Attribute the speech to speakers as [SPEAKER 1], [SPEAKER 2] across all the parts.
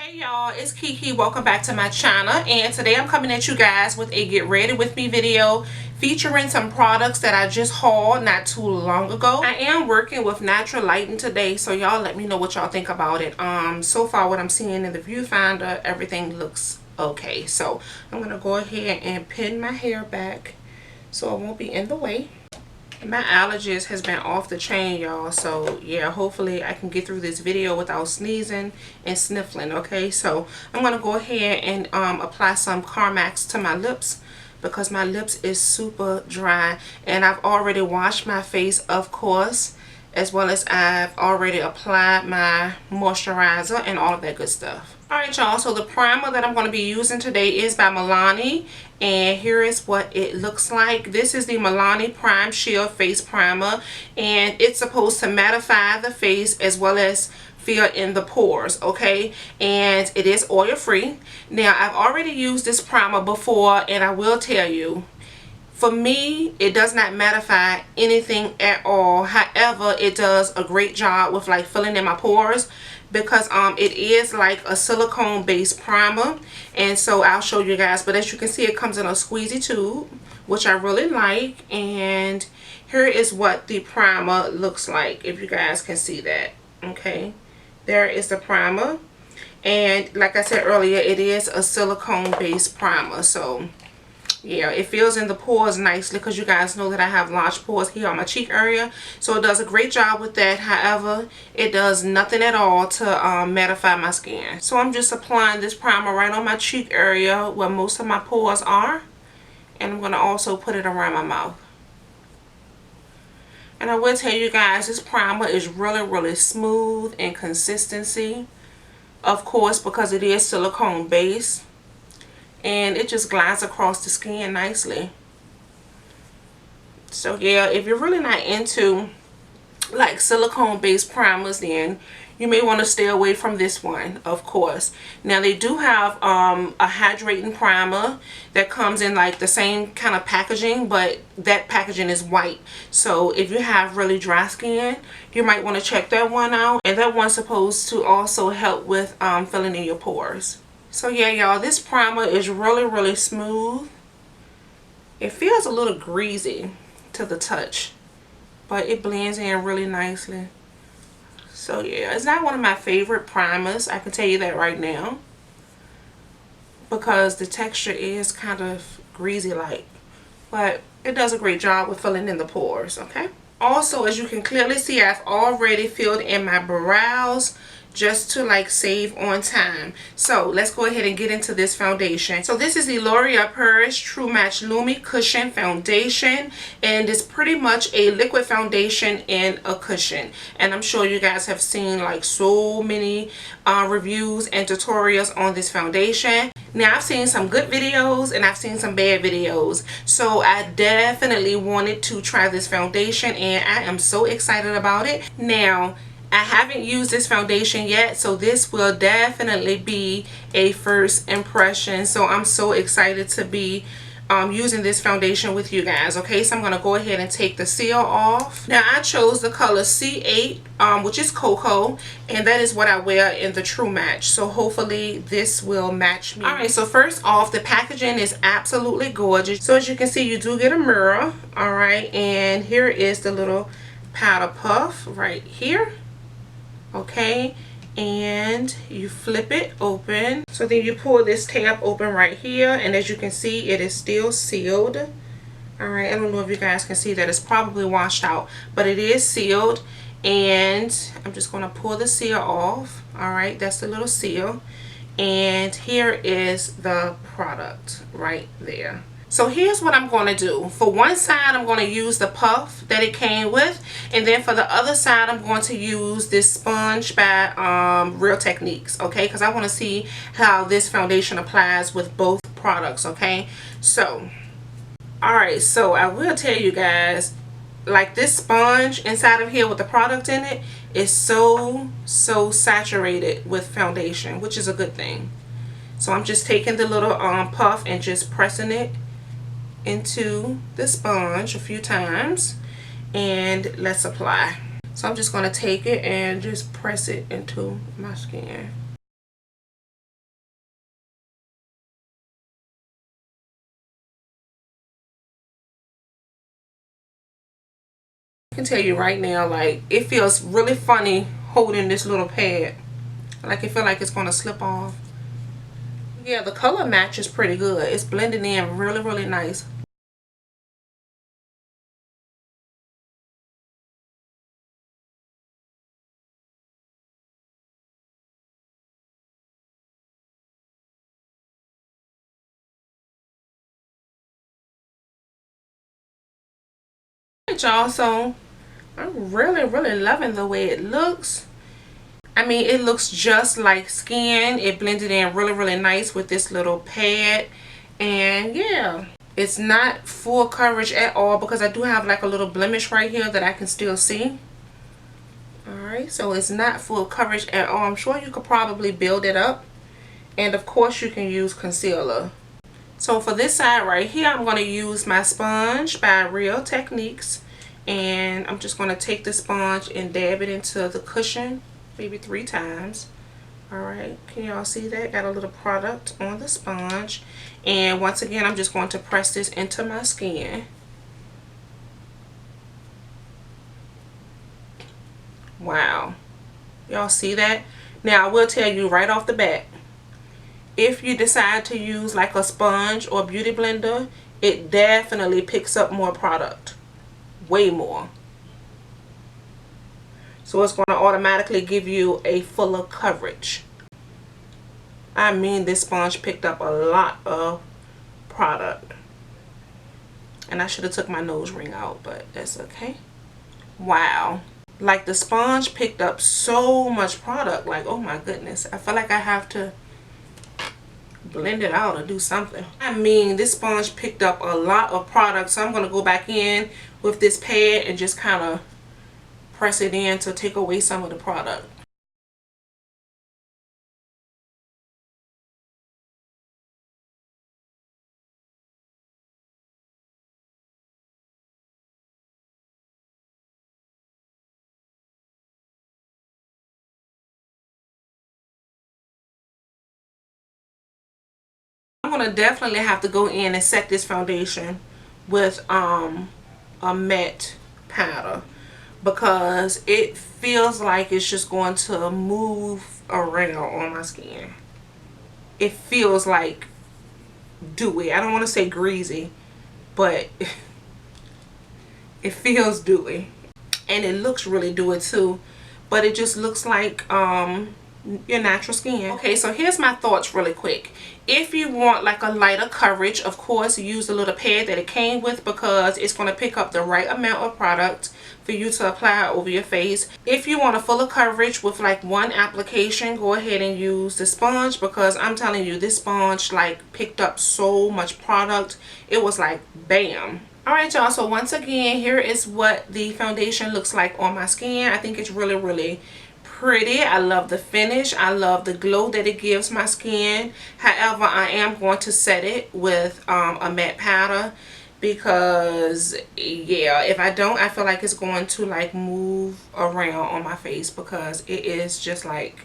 [SPEAKER 1] Hey y'all, it's Kiki. Welcome back to my channel, and today I'm coming at you guys with a get ready with me video featuring some products that I just hauled not too long ago. I am working with natural lighting today, so y'all let me know what y'all think about it. So far what I'm seeing in the viewfinder, everything looks okay. So I'm gonna go ahead and pin my hair back so it won't be in the way. My allergies has been off the chain, y'all, so yeah, hopefully I can get through this video without sneezing and sniffling. Okay, so I'm gonna go ahead and apply some Carmex to my lips because my lips is super dry, and I've already washed my face, of course, as well as I've already applied my moisturizer and all of that good stuff. Alright y'all, so the primer that I'm going to be using today is by Malani, and here is what it looks like. This is the Malani Prime Shield Face Primer, and it's supposed to mattify the face as well as fill in the pores, okay? And it is oil free. Now I've already used this primer before, and I will tell you, for me, it does not mattify anything at all. However, it does a great job with like filling in my pores because it is like a silicone based primer, and so I'll show you guys. But as you can see, it comes in a squeezy tube, which I really like, and here is what the primer looks like, if you guys can see that. Okay, there is the primer, and like I said earlier, it is a silicone based primer, so yeah, it fills in the pores nicely because you guys know that I have large pores here on my cheek area. So it does a great job with that. However, it does nothing at all to mattify my skin. So I'm just applying this primer right on my cheek area where most of my pores are. And I'm going to also put it around my mouth. And I will tell you guys, this primer is really smooth in consistency. Of course, because it is silicone based. And it just glides across the skin nicely. So yeah, if you're really not into like silicone based primers, then you may want to stay away from this one, of course. Now they do have a hydrating primer that comes in like the same kind of packaging, but that packaging is white. So if you have really dry skin, you might want to check that one out. And that one's supposed to also help with filling in your pores. So yeah, y'all, this primer is really smooth. It feels a little greasy to the touch, but it blends in really nicely. So yeah, it's not one of my favorite primers, I can tell you that right now, because the texture is kind of greasy like, but it does a great job with filling in the pores. Okay, also, as you can clearly see, I've already filled in my brows just to like save on time. So let's go ahead and get into this foundation. So this is the Loreal Pure True Match Lumi Cushion Foundation, and it's pretty much a liquid foundation in a cushion. And I'm sure you guys have seen like so many reviews and tutorials on this foundation. Now I've seen some good videos and I've seen some bad videos, so I definitely wanted to try this foundation, and I am so excited about it. Now I haven't used this foundation yet, so this will definitely be a first impression. So I'm so excited to be using this foundation with you guys. Okay, so I'm going to go ahead and take the seal off. Now I chose the color C8, which is cocoa, and that is what I wear in the True Match. So hopefully this will match me. Alright, so first off, the packaging is absolutely gorgeous. So as you can see, you do get a mirror. Alright, and here is the little powder puff right here. Okay, and you flip it open. So then you pull this tab open right here, and as you can see, it is still sealed. Alright, I don't know if you guys can see that. It's probably washed out, but it is sealed. And I'm just going to pull the seal off. Alright, that's the little seal. And here is the product right there. So here's what I'm going to do. For one side, I'm going to use the puff that it came with. And then for the other side, I'm going to use this sponge by Real Techniques. Okay, because I want to see how this foundation applies with both products. Okay, so alright, so I will tell you guys, like this sponge inside of here with the product in it is so saturated with foundation, which is a good thing. So I'm just taking the little puff and just pressing it into the sponge a few times, and let's apply. So I'm just going to take it and just press it into my skin. I can tell you right now, like, it feels really funny holding this little pad. Like, it feels like it's going to slip off. Yeah, the color match is pretty good. It's blending in really, really nice. Y'all, so I'm really, really loving the way it looks. I mean, it looks just like skin. It blended in really, really nice with this little pad. And yeah, it's not full coverage at all because I do have like a little blemish right here that I can still see. Alright, so it's not full coverage at all. I'm sure you could probably build it up. And of course you can use concealer. So for this side right here, I'm going to use my sponge by Real Techniques. And I'm just going to take the sponge and dab it into the cushion maybe 3 times. Alright, can y'all see that? Got a little product on the sponge. And once again, I'm just going to press this into my skin. Wow. Y'all see that? Now, I will tell you right off the bat, if you decide to use like a sponge or beauty blender, it definitely picks up more product. Way more. So it's going to automatically give you a fuller coverage. I mean, this sponge picked up a lot of product. And I should have took my nose ring out, but that's okay. Wow. Like, the sponge picked up so much product. Like, oh my goodness. I feel like I have to blend it out or do something. I mean, this sponge picked up a lot of product. So I'm going to go back in with this pad and just kind of press it in to take away some of the product. I'm going to definitely have to go in and set this foundation with a matte powder because it feels like it's just going to move around on my skin. It feels like dewy. I don't want to say greasy, but it feels dewy. And it looks really dewy too, but it just looks like your natural skin. Okay, so here's my thoughts really quick. If you want like a lighter coverage, of course use the little pad that it came with because it's going to pick up the right amount of product for you to apply over your face. If you want a fuller coverage with like one application, go ahead and use the sponge because I'm telling you, this sponge like picked up so much product. It was like bam. Alright y'all, so once again, here is what the foundation looks like on my skin. I think it's really, really pretty. I love the finish. I love the glow that it gives my skin. However, I am going to set it with a matte powder because yeah, if I don't, I feel like it's going to like move around on my face because it is just like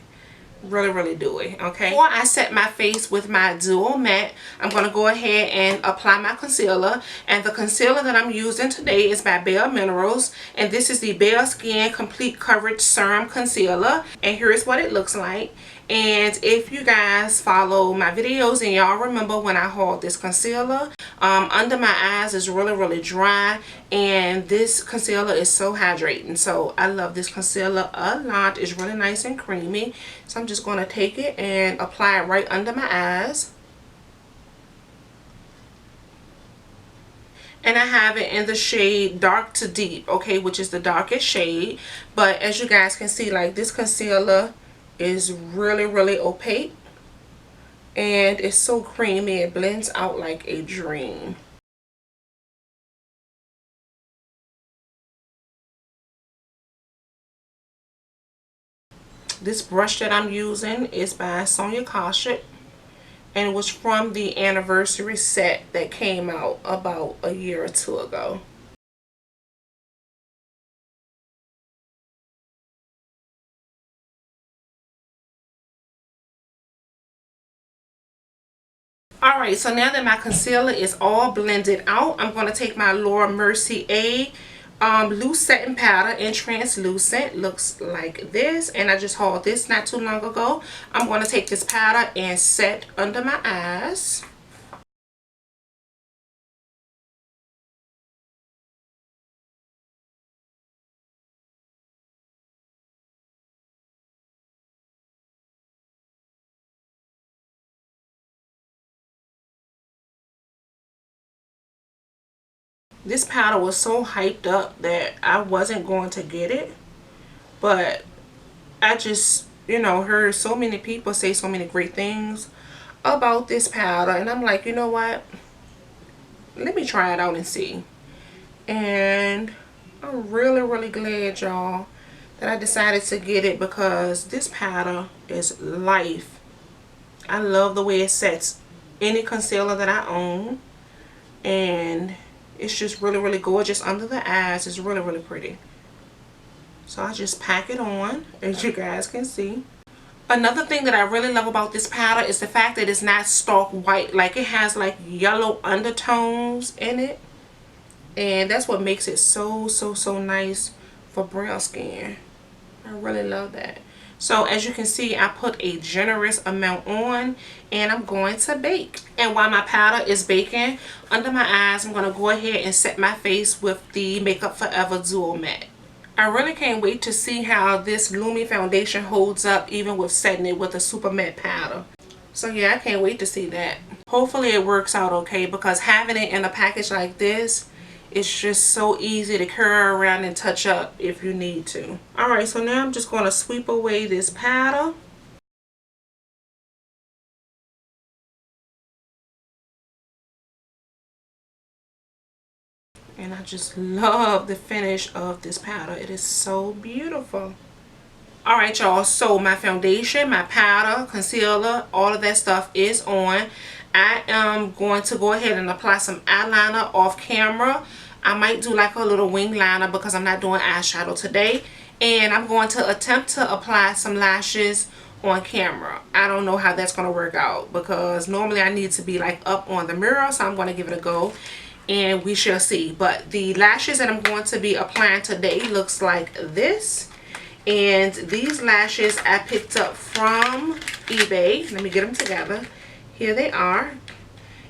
[SPEAKER 1] really, really dewy. Okay, before I set my face with my dual matte, I'm going to go ahead and apply my concealer. And the concealer that I'm using today is by Bare Minerals, and this is the Bare Skin Complete Coverage Serum Concealer, and here's what it looks like. And if you guys follow my videos and y'all remember when I hauled this concealer, under my eyes is really, really dry, and this concealer is so hydrating. So I love this concealer a lot. It's really nice and creamy. So I'm just going to take it and apply it right under my eyes. And I have it in the shade Dark to Deep, okay, which is the darkest shade. But as you guys can see, like, this concealer is really, really opaque. And it's so creamy. It blends out like a dream. This brush that I'm using is by Sonia Kashuk, and it was from the anniversary set that came out about a year or two ago. Alright, so now that my concealer is all blended out, I'm going to take my Mercier loose setting powder in translucent. Looks like this, and I just hauled this not too long ago. I'm going to take this powder and set under my eyes. This powder was so hyped up that I wasn't going to get it, but I just, heard so many people say so many great things about this powder, and I'm like, you know what? Let me try it out and see. And I'm really, really glad, y'all, that I decided to get it because this powder is life. I love the way it sets any concealer that I own, and it's just really, really gorgeous under the eyes. It's really, really pretty. So I just pack it on, as you guys can see. Another thing that I really love about this powder is the fact that it's not stark white. Like, it has like yellow undertones in it. And that's what makes it so, so, so nice for brown skin. I really love that. So as you can see, I put a generous amount on, and I'm going to bake. And while my powder is baking under my eyes, I'm going to go ahead and set my face with the Makeup Forever Duo Matte. I really can't wait to see how this Lumi foundation holds up even with setting it with a super matte powder. So yeah, I can't wait to see that. Hopefully it works out okay, because having it in a package like this, it's just so easy to carry around and touch up if you need to. Alright, so now I'm just going to sweep away this powder. And I just love the finish of this powder. It is so beautiful. Alright, y'all, so my foundation, my powder, concealer, all of that stuff is on. I am going to go ahead and apply some eyeliner off camera. I might do like a little wing liner because I'm not doing eyeshadow today. And I'm going to attempt to apply some lashes on camera. I don't know how that's going to work out because normally I need to be like up on the mirror. So I'm going to give it a go, and we shall see. But the lashes that I'm going to be applying today looks like this. And these lashes I picked up from eBay. Let me get them together. Here they are.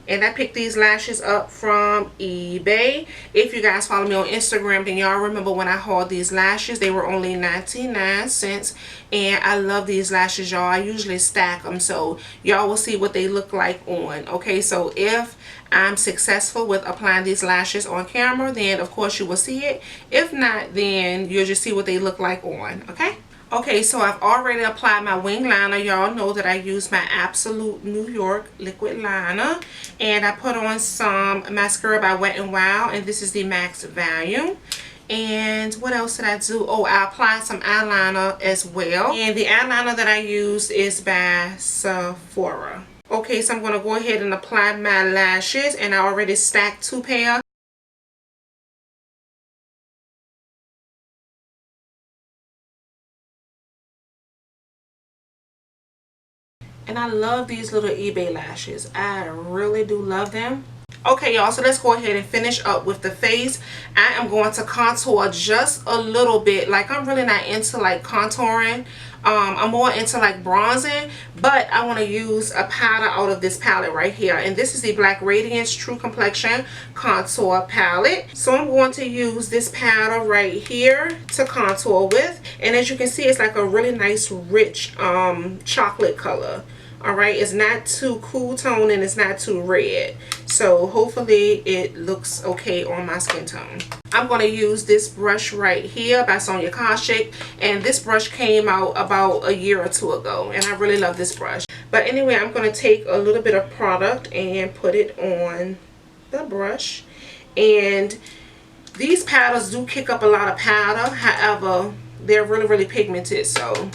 [SPEAKER 1] And I picked these lashes up from eBay. If you guys follow me on Instagram, then y'all remember when I hauled these lashes. They were only 99 cents. And I love these lashes, y'all. I usually stack them, so y'all will see what they look like on. Okay, so if I'm successful with applying these lashes on camera, then of course you will see it. If not, then you'll just see what they look like on. Okay. Okay, so I've already applied my wing liner. Y'all know that I use my Absolute New York liquid liner. And I put on some mascara by Wet n Wild, and this is the Max Volume. And what else did I do? Oh, I applied some eyeliner as well. And the eyeliner that I use is by Sephora. Okay, so I'm going to go ahead and apply my lashes. And I already stacked 2 pair. And I love these little eBay lashes. I really do love them. Okay, y'all, so let's go ahead and finish up with the face. I am going to contour just a little bit. Like, I'm really not into like contouring. I'm more into like bronzing, but I want to use a powder out of this palette right here, and this is the Black Radiance True Complexion Contour Palette. So I'm going to use this powder right here to contour with, and as you can see, it's like a really nice rich chocolate color. Alright, it's not too cool tone and it's not too red. So hopefully it looks okay on my skin tone. I'm going to use this brush right here by Sonia Kashik. And this brush came out about a year or 2 ago. And I really love this brush. But anyway, I'm going to take a little bit of product and put it on the brush. And these powders do kick up a lot of powder. However, they're really, really pigmented. So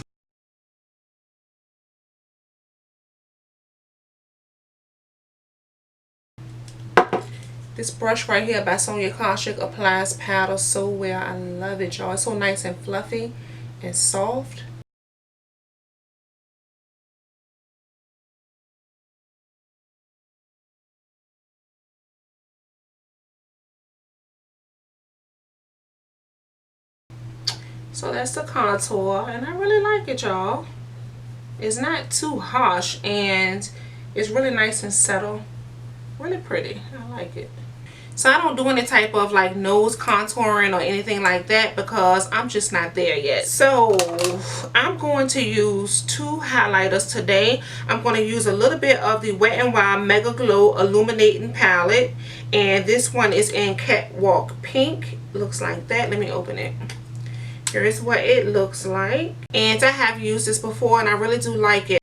[SPEAKER 1] this brush right here by Sonia Kashik applies powder so well. I love it, y'all. It's so nice and fluffy and soft. So that's the contour, and I really like it, y'all. It's not too harsh, and it's really nice and subtle. Really pretty. I like it. So I don't do any type of like nose contouring or anything like that because I'm just not there yet. So I'm going to use two highlighters today. I'm going to use a little bit of the Wet n Wild Mega Glow Illuminating palette, and this one is in Catwalk Pink. Looks like that. Let me open it. Here's what it looks like, and I have used this before and I really do like it.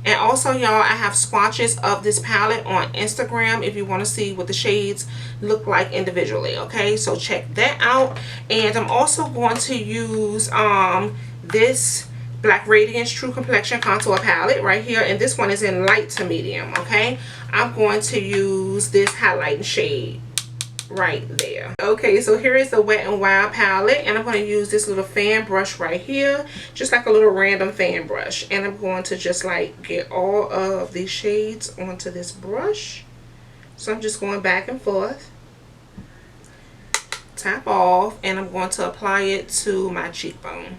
[SPEAKER 1] And also, y'all, I have swatches of this palette on Instagram if you want to see what the shades look like individually. Okay, so check that out. And I'm also going to use this Black Radiance True Complexion Contour Palette right here, and this one is in light to medium. Okay, I'm going to use this highlighting shade right there. Okay, so here is the Wet n Wild palette, and I'm going to use this little fan brush right here, just like a little random fan brush, and I'm going to just like get all of these shades onto this brush. So I'm just going back and forth, tap off, and I'm going to apply it to my cheekbone.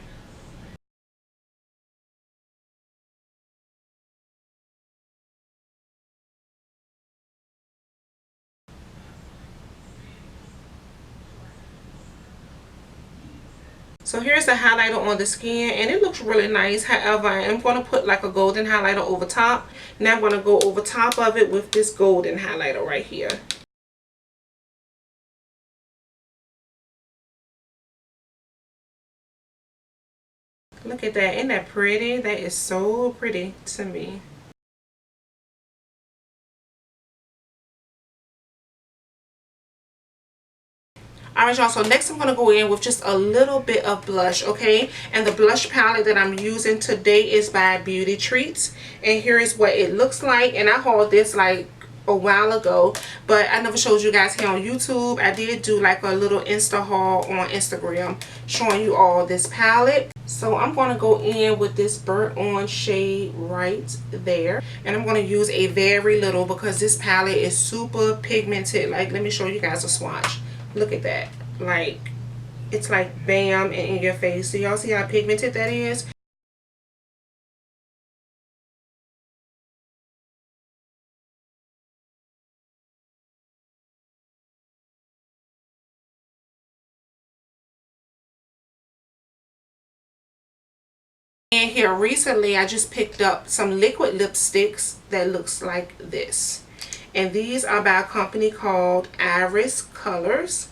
[SPEAKER 1] So here's the highlighter on the skin, and it looks really nice. However, I am going to put like a golden highlighter over top. Now I'm going to go over top of it with this golden highlighter right here. Look at that. Isn't that pretty? That is so pretty to me. Alright, y'all, so next I'm going to go in with just a little bit of blush, okay? And the blush palette that I'm using today is by Beauty Treats. And here is what it looks like. And I hauled this like a while ago, but I never showed you guys here on YouTube. I did do like a little Insta haul on Instagram showing you all this palette. So I'm going to go in with this burnt orange shade right there. And I'm going to use a very little because this palette is super pigmented. Like, let me show you guys a swatch. Look at that. Like, it's like bam and in your face. Do y'all see how pigmented that is? And here recently I just picked up some liquid lipsticks that looks like this. And these are by a company called Iris Colors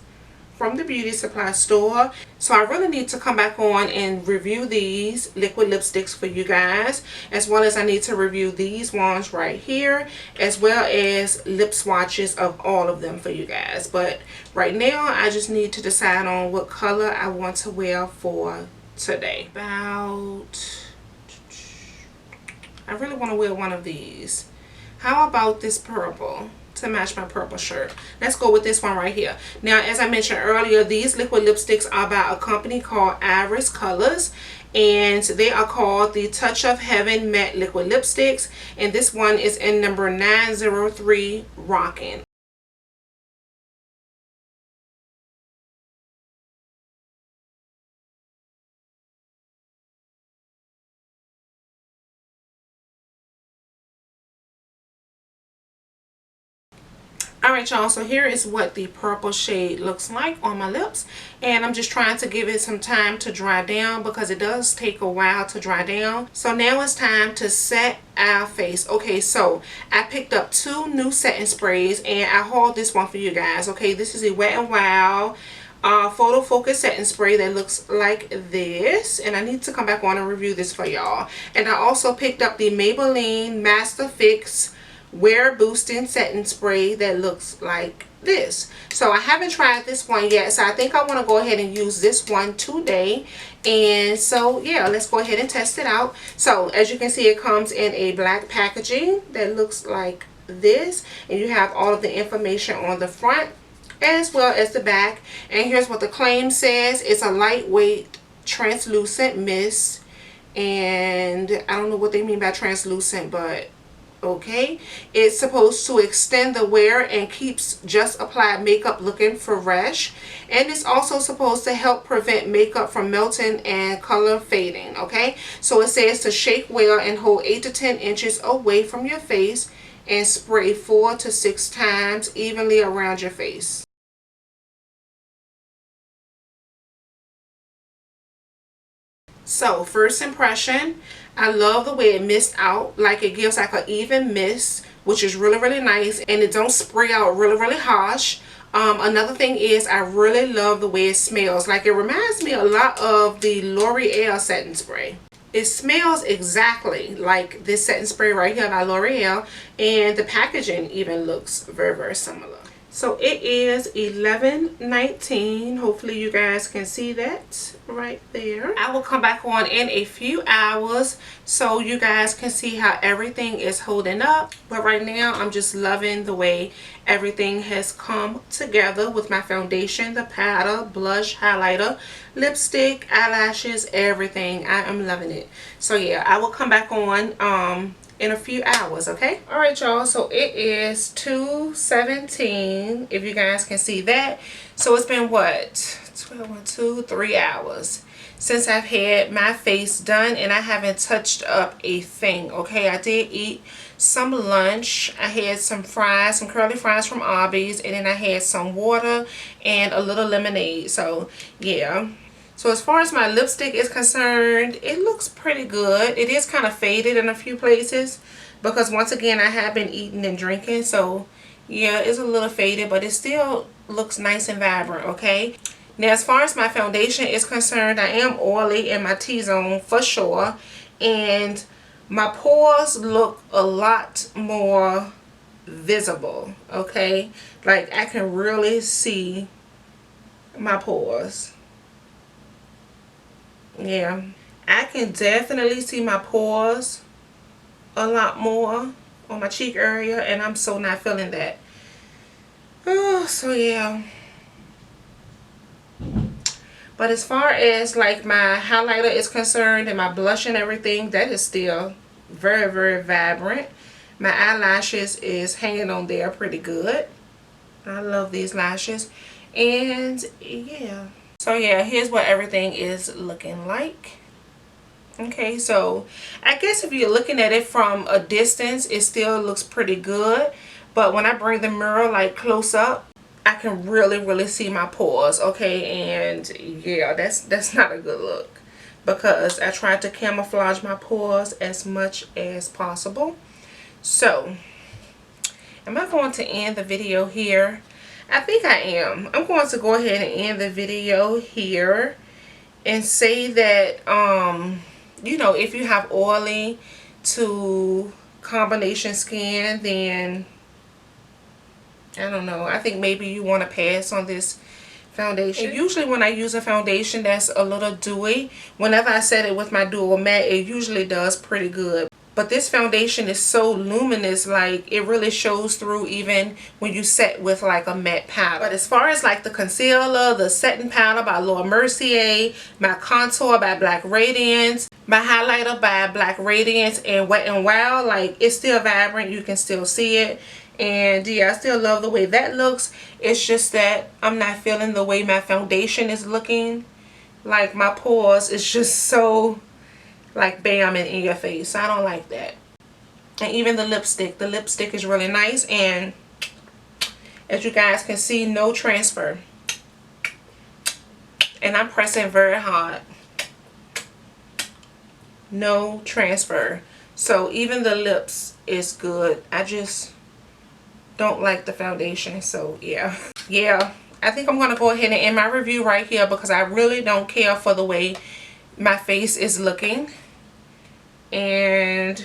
[SPEAKER 1] from the beauty supply store. So I really need to come back on and review these liquid lipsticks for you guys, as well as I need to review these ones right here, as well as lip swatches of all of them for you guys. But right now I just need to decide on what color I want to wear for today. I really want to wear one of these. How about this purple to match my purple shirt? Let's go with this one right here. Now, as I mentioned earlier, these liquid lipsticks are by a company called Iris Colors, and they are called the Touch of Heaven Matte Liquid Lipsticks, and this one is in number 903 Rockin'. Alright, y'all, so here is what the purple shade looks like on my lips, and I'm just trying to give it some time to dry down because it does take a while to dry down. So now it's time to set our face. Okay, so I picked up two new setting sprays, and I hauled this one for you guys. Okay, this is a Wet n Wild photo focus setting spray that looks like this, and I need to come back on and review this for y'all. And I also picked up the Maybelline Master Fix Wear Boosting Setting Spray that looks like this. So I haven't tried this one yet, so I think I want to go ahead and use this one today. And so yeah, let's go ahead and test it out. So as you can see, it comes in a black packaging that looks like this, and you have all of the information on the front as well as the back. And here's what the claim says. It's a lightweight translucent mist, and I don't know what they mean by translucent, but Okay, it's supposed to extend the wear and keeps just applied makeup looking fresh, and it's also supposed to help prevent makeup from melting and color fading. Okay, so it says to shake well and hold 8 to 10 inches away from your face and spray 4 to 6 times evenly around your face. So first impression, I love the way it mists out. Like, it gives like an even mist, which is really nice, and it don't spray out really harsh. Another thing is I really love the way it smells. Like, it reminds me a lot of the L'Oreal setting spray. It smells exactly like this setting spray right here by L'Oreal, and the packaging even looks very similar. So it is 11:19. Hopefully you guys can see that right there. I will come back on in a few hours so you guys can see how everything is holding up. But right now I'm just loving the way everything has come together with my foundation, the powder, blush, highlighter, lipstick, eyelashes, everything. I am loving it. So yeah, I will come back on in a few hours. Okay, all right y'all, so it is 2:17 if you guys can see that. So it's been what, 3 hours since I've had my face done, and I haven't touched up a thing. Okay, I did eat some lunch. I had some fries, some curly fries from Arby's, and then I had some water and a little lemonade. So yeah. So as far as my lipstick is concerned, it looks pretty good. It is kind of faded in a few places because once again I have been eating and drinking. So yeah, it's a little faded, but it still looks nice and vibrant. Okay. Now as far as my foundation is concerned, I am oily in my T-zone for sure. And my pores look a lot more visible. Okay. Like, I can really see my pores. Yeah, I can definitely see my pores a lot more on my cheek area, and I'm so not feeling that. Oh, so yeah. But as far as like my highlighter is concerned and my blush and everything, that is still very vibrant. My eyelashes is hanging on there pretty good. I love these lashes. And yeah. So yeah, here's what everything is looking like. Okay, so I guess if you're looking at it from a distance, it still looks pretty good. But when I bring the mirror like close up, I can really see my pores. Okay, and yeah, that's not a good look because I tried to camouflage my pores as much as possible. So am I going to end the video here? I think I am. I'm going to go ahead and end the video here and say that, you know, if you have oily to combination skin, then I don't know. I think maybe you want to pass on this foundation. And usually when I use a foundation that's a little dewy, whenever I set it with my dual matte, it usually does pretty good. But this foundation is so luminous, like it really shows through even when you set with like a matte powder. But as far as like the concealer, the setting powder by Mercier, my contour by Black Radiance, my highlighter by Black Radiance, and Wet n Wild, like it's still vibrant. You can still see it. And yeah, I still love the way that looks. It's just that I'm not feeling the way my foundation is looking. Like my pores is just so like bam in your face. I don't like that. And even the lipstick is really nice, and as you guys can see, no transfer. And I'm pressing very hard. No transfer. So even the lips is good. I just don't like the foundation. So yeah. I think I'm going to go ahead and end my review right here because I really don't care for the way my face is looking. And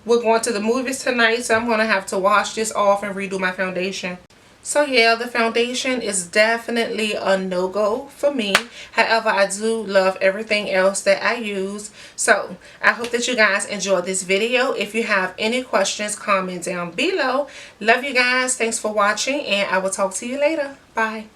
[SPEAKER 1] we're going to the movies tonight, so I'm going to have to wash this off and redo my foundation. So yeah, the foundation is definitely a no-go for me. However, I do love everything else that I use. So I hope that you guys enjoyed this video. If you have any questions, comment down below. Love you guys. Thanks for watching, and I will talk to you later. Bye.